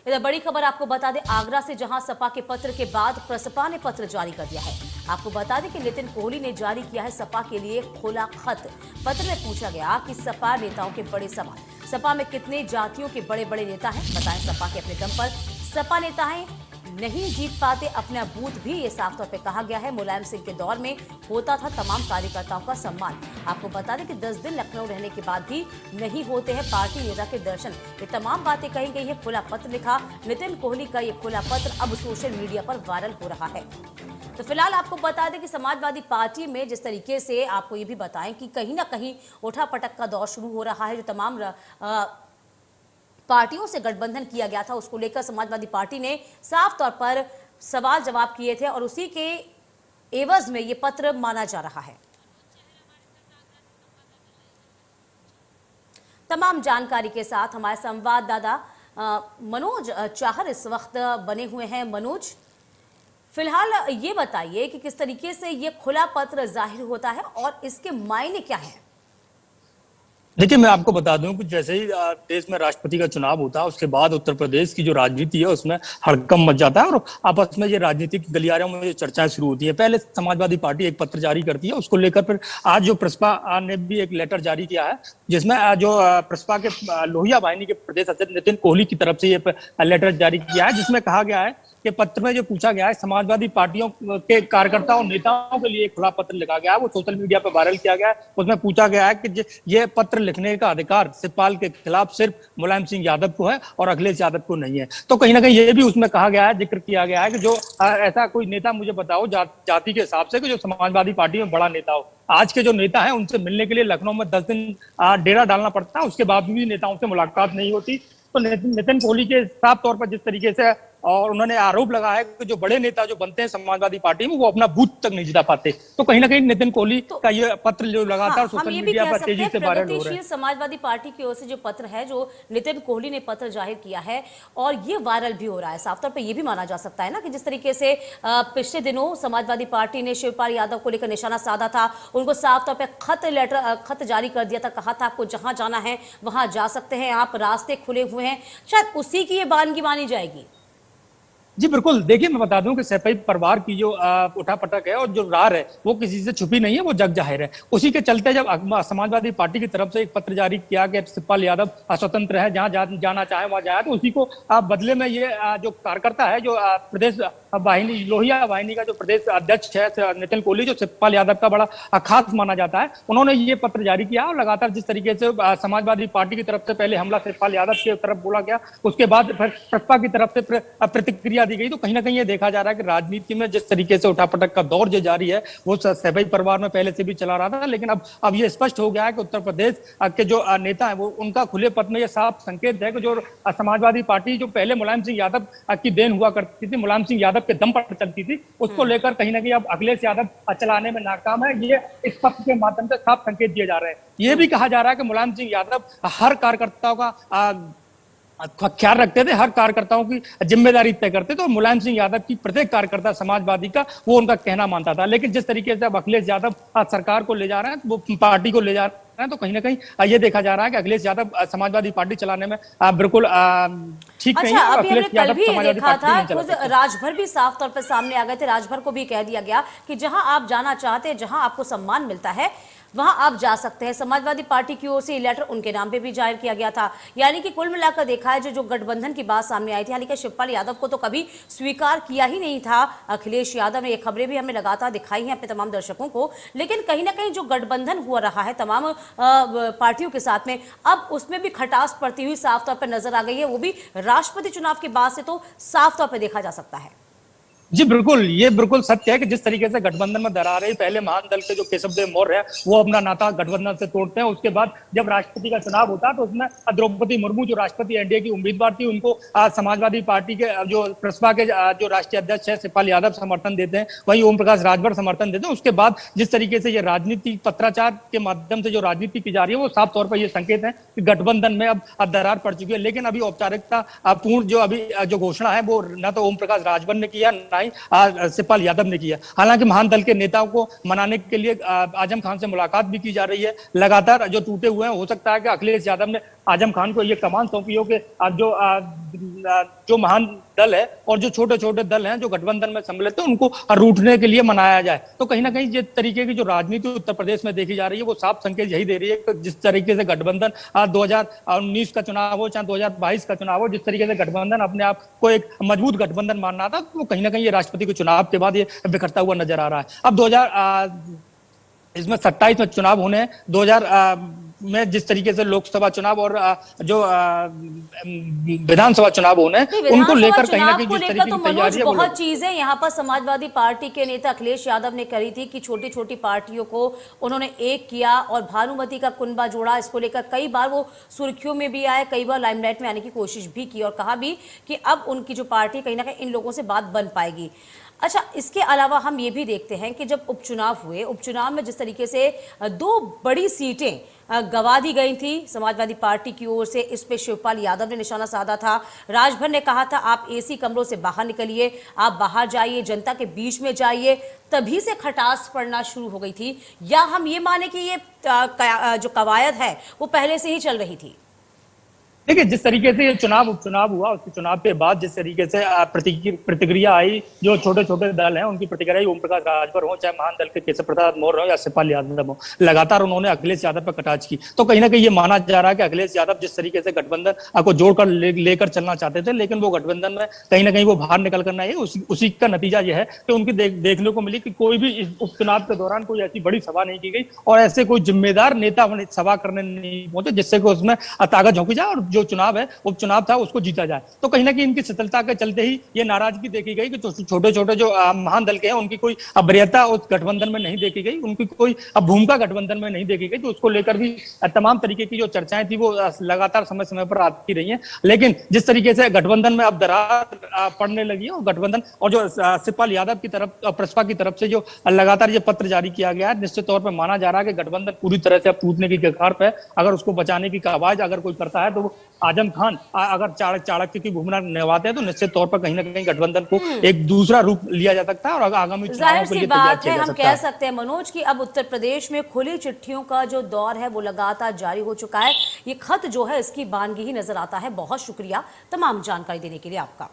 इधर बड़ी खबर आपको बता दें, आगरा से जहां सपा के पत्र के बाद प्रसपा ने पत्र जारी कर दिया है। आपको बता दें कि नितिन कोहली ने जारी किया है सपा के लिए खुला खत। पत्र में पूछा गया कि सपा नेताओं के बड़े सवाल, सपा में कितने जातियों के बड़े बड़े नेता हैं, बताएं सपा के अपने दम पर सपा नेता हैं नहीं जीत पाते अपना बूथ भी, ये साफ तौर पे कहा गया है। मुलायम सिंह के दौर में होता था तमाम कार्यकर्ताओं का सम्मान। आपको बता दें कि 10 दिन लखनऊ रहने के बाद भी नहीं होते हैं पार्टी नेता के दर्शन। ये तमाम बातें कही गई है। खुला पत्र लिखा नितिन कोहली का, ये खुला पत्र अब सोशल मीडिया पर वायरल हो रहा है। तो फिलहाल आपको बता दें कि समाजवादी पार्टी में जिस तरीके से आपको ये भी बताएं कि कहीं ना कहीं उठापटक का दौर शुरू हो रहा है। जो तमाम पार्टियों से गठबंधन किया गया था उसको लेकर समाजवादी पार्टी ने साफ तौर पर सवाल जवाब किए थे और उसी के एवज में ये पत्र माना जा रहा है। तमाम जानकारी के साथ हमारे संवाददाता मनोज चाहर इस वक्त बने हुए हैं। मनोज, फिलहाल ये बताइए कि किस तरीके से ये खुला पत्र जाहिर होता है और इसके मायने क्या है। देखिए, मैं आपको बता दूं कि जैसे ही देश में राष्ट्रपति का चुनाव होता है उसके बाद उत्तर प्रदेश की जो राजनीति है उसमें हड़कंप मच जाता है और आपस में ये राजनीतिक गलियारों में चर्चाएं शुरू होती है। पहले समाजवादी पार्टी एक पत्र जारी करती है, उसको लेकर फिर आज जो प्रसपा ने भी एक लेटर जारी किया है जिसमें जो प्रसपा के लोहिया वाहिनी के प्रदेश अध्यक्ष नितिन कोहली की तरफ से ये लेटर जारी किया है, जिसमें कहा गया है कि पत्र में जो पूछा गया है समाजवादी पार्टियों के कार्यकर्ताओं नेताओं के लिए एक खुला पत्र लिखा गया है, वो सोशल मीडिया पर वायरल किया गया है। उसमें पूछा गया है कि ये पत्र लिखने का अधिकार शिवपाल के खिलाफ सिर्फ मुलायम सिंह यादव को है और अखिलेश यादव को नहीं है। तो कहीं ना कहीं ये भी उसमें कहा गया है, जिक्र किया गया है कि जो ऐसा कोई नेता मुझे बताओ जाति के हिसाब से कि जो समाजवादी पार्टी में बड़ा नेता हो। आज के जो नेता हैं उनसे मिलने के लिए लखनऊ में 10 दिन डेरा डालना पड़ता है, उसके बाद भी नेताओं से मुलाकात नहीं होती। तो नितिन कोहली के साफ तौर पर जिस तरीके से और उन्होंने आरोप लगाया कि जो बड़े नेता जो बनते हैं समाजवादी पार्टी में वो अपना बूथ तक नहीं जिता पाते। तो कहीं ना कहीं नितिन कोहली का ये पत्र जो लगातार सोशल मीडिया पर तेजी से वायरल हो रहा है। समाजवादी पार्टी की ओर से जो पत्र है, जो नितिन कोहली ने पत्र जाहिर किया है और ये वायरल भी हो रहा है, साफ तौर पर ये भी माना जा सकता है ना कि जिस तरीके से पिछले दिनों समाजवादी पार्टी ने शिवपाल यादव को लेकर निशाना साधा था, उनको साफ तौर पर खत जारी कर दिया था, कहा था आपको जहां जाना है वहां जा सकते हैं आप, रास्ते खुले हुए हैं। शायद उसी की ये बानगी मानी जाएगी। जी बिल्कुल, देखिए मैं बता दूं कि सैफई परिवार की जो उठापटक है और जो रार है वो किसी से छुपी नहीं है, वो जग जाहिर है। उसी के चलते जब समाजवादी पार्टी की तरफ से एक पत्र जारी किया कि शिवपाल यादव स्वतंत्र है, जहां जाना चाहे वहां जाए, तो उसी को बदले में ये जो कार्यकर्ता है, जो प्रदेश वाहिनी लोहिया वाहिनी का जो प्रदेश अध्यक्ष है नितिन कोहली, जो शिवपाल यादव का बड़ा खास माना जाता है, उन्होंने ये पत्र जारी किया और लगातार जिस तरीके से समाजवादी पार्टी की तरफ से पहले हमला शिवपाल यादव की तरफ बोला गया, उसके बाद फिर प्रसपा की तरफ से प्रतिक्रिया दी गई। तो कहीं ना कहीं ये देखा जा रहा है कि राजनीति में जिस तरीके से उठापटक का दौर जो जारी है वो सैफई परिवार में पहले से भी चला रहा था, लेकिन अब ये स्पष्ट हो गया है कि उत्तर प्रदेश के जो नेता है वो उनका खुले पत्र में ये साफ संकेत है कि जो समाजवादी पार्टी जो पहले मुलायम सिंह यादव की देन हुआ करती थी, मुलायम सिंह यादव के दम पर चलती थी, उसको लेकर कहीं ना कहीं अब अखिलेश यादव चलाने में नाकाम है। ये इस पत्र के माध्यम से साफ संकेत दिए जा रहे हैं। ये भी कहा जा रहा है कि मुलायम सिंह यादव हर कार्यकर्ताओं का ख्याल रखते थे, हर कार्यकर्ताओं की जिम्मेदारी तय करते थे और मुलायम सिंह यादव की प्रत्येक कार्यकर्ता समाजवादी का वो उनका कहना मानता था। लेकिन जिस तरीके से अब अखिलेश यादव सरकार को ले जा रहे हैं, वो पार्टी को ले जा रहे हैं, तो कहीं ना कहीं ये देखा जा रहा है कि अखिलेश यादव समाजवादी पार्टी चलाने में बिल्कुल ठीक नहीं है। अभी हमने कल भी देखा था, खुद राजभर भी साफ तौर पर सामने आ गए थे। राजभर को भी कह दिया गया कि जहां आप जाना चाहते हैं, जहां आपको सम्मान मिलता है वहां आप जा सकते हैं। समाजवादी पार्टी की ओर से लेटर उनके नाम पे भी जाहिर किया गया था। यानी कि कुल मिलाकर देखा है जो गठबंधन की बात सामने आई थी, हालांकि शिवपाल यादव को तो कभी स्वीकार किया ही नहीं था अखिलेश यादव ने। ये खबरें भी हमने लगातार दिखाई हैं अपने तमाम दर्शकों को, लेकिन कहीं ना कहीं जो गठबंधन हुआ रहा है तमाम पार्टियों के साथ में, अब उसमें भी खटास पड़ती हुई साफ तौर पर नजर आ गई है। वो भी राष्ट्रपति चुनाव के बाद से तो साफ तौर पर देखा जा सकता है। जी बिल्कुल, ये बिल्कुल सत्य है कि जिस तरीके से गठबंधन में दरार रही, पहले महान दल के जो केशवदेव मौर्य है वो अपना नाता गठबंधन से तोड़ते हैं। उसके बाद जब राष्ट्रपति का चुनाव होता है तो उसमें द्रौपदी मुर्मू जो राष्ट्रपति एनडीए की उम्मीदवार थी, उनको समाजवादी पार्टी के जो प्रसपा के जो राष्ट्रीय अध्यक्ष है शिवपाल यादव समर्थन देते हैं, वहीं ओम प्रकाश राजभर समर्थन देते हैं। उसके बाद जिस तरीके से ये राजनीति पत्राचार के माध्यम से जो राजनीति की जा रही है वो साफ तौर पर ये संकेत है कि गठबंधन में अब दरार पड़ चुकी है। लेकिन अभी औपचारिकता पूर्ण जो अभी जो घोषणा है वो न तो ओम प्रकाश राजभर ने किया, शिवपाल यादव ने किया। हालांकि महान दल के नेताओं को मनाने के लिए आजम खान से मुलाकात भी की जा रही है। लगातार जो टूटे हुए हैं, हो सकता है कि अखिलेश यादव ने आजम खान को ये कमान सौंपी हो कि जो महान दल है और जो छोटे छोटे दल हैं जो गठबंधन में सम्मिलित है उनको रूठने के लिए मनाया जाए। तो कहीं ना कहीं जिस तरीके की जो राजनीति उत्तर प्रदेश में देखी जा रही है वो साफ संकेत यही दे रही है कि जिस तरीके से गठबंधन 2019 का चुनाव हो चाहे 2022 का चुनाव हो, जिस तरीके से गठबंधन अपने आप को एक मजबूत गठबंधन मानना था, वो कहीं ना कहीं ये राष्ट्रपति के चुनाव के बाद ये बिखरता हुआ नजर आ रहा है। अब इसमें 27 में चुनाव होने हैं, 2000 में जिस तरीके से लोकसभा चुनाव और जो विधानसभा चुनाव होने हैं उनको लेकर कहीं ना कहीं जिस तरीके की तैयारी है बहुत चीजें यहाँ पर समाजवादी पार्टी के नेता अखिलेश यादव ने करी थी कि छोटी छोटी पार्टियों को उन्होंने एक किया और भानुमति का कुनबा जोड़ा। इसको लेकर कई बार वो सुर्खियों में भी आए, कई बार लाइमलाइट में आने की कोशिश भी की और कहा भी कि अब उनकी जो पार्टी कहीं ना कहीं इन लोगों से बात बन पाएगी। अच्छा, इसके अलावा हम ये भी देखते हैं कि जब उपचुनाव हुए, उपचुनाव में जिस तरीके से 2 बड़ी सीटें गंवा दी गई थी समाजवादी पार्टी की ओर से, इस पे शिवपाल यादव ने निशाना साधा था। राजभर ने कहा था आप एसी कमरों से बाहर निकलिए, आप बाहर जाइए, जनता के बीच में जाइए, तभी से खटास पड़ना शुरू हो गई थी। या हम ये माने कि ये जो कवायद है वो पहले से ही चल रही थी? देखिए, जिस तरीके से ये उपचुनाव हुआ, उसके चुनाव के बाद जिस तरीके से प्रतिक्रिया आई, जो छोटे छोटे दल हैं उनकी प्रतिक्रिया आई, ओम प्रकाश राजभर हो चाहे महान दल के केशव प्रसाद मौर्य हो या शिवपाल यादव हो, लगातार उन्होंने अखिलेश यादव पर कटाक्ष की। तो कहीं ना कहीं ये माना जा रहा है कि अखिलेश यादव जिस तरीके से गठबंधन को जोड़कर लेकर चलना चाहते थे, लेकिन वो गठबंधन में कहीं ना कहीं वो बाहर निकल कर नहीं है। उसी का नतीजा यह है कि उनकी देखने को मिली कि कोई भी इस उपचुनाव के दौरान कोई ऐसी बड़ी सभा नहीं की गई और ऐसे कोई जिम्मेदार नेता सभा करने नहीं पहुंचे जिससे कि उसमें ताकत झोंकी जाए और जो चुनाव है उपचुनाव था उसको जीता जाए। तो कहीं ना कहीं इनकी सफलता के चलते ही ये नाराजगी देखी गई कि छोटे छोटे जो महान दल के हैं उनकी कोई वरीयता उस गठबंधन में नहीं देखी गई, उनकी कोई भूमिका गठबंधन में नहीं देखी गई। तो उसको लेकर भी तमाम तरीके की जो चर्चाएं थी वो लगातार समय समय पर आती रही हैं। लेकिन जिस तरीके से गठबंधन में अब दरार पड़ने लगी है और गठबंधन और जो शिवपाल यादव की तरफ, प्रसपा की तरफ से जो लगातार ये पत्र जारी किया गया है, निश्चित तौर पर माना जा रहा है कि गठबंधन पूरी तरह से अब टूटने की कगार पे। अगर उसको बचाने की आवाज अगर कोई करता है तो वो आजम खान अगर चाणक्य की भूमिका निभाते हैं तो निश्चित तौर पर कहीं ना कहीं गठबंधन को एक दूसरा रूप लिया जा सकता है और आगामी चुनावों के लिए तैयार किया जा सकता है। हम कह सकते हैं मनोज कि अब उत्तर प्रदेश में खुली चिट्ठियों का जो दौर है वो लगातार जारी हो चुका है। ये खत जो है इसकी बानगी ही नजर आता है। बहुत शुक्रिया तमाम जानकारी देने के लिए आपका।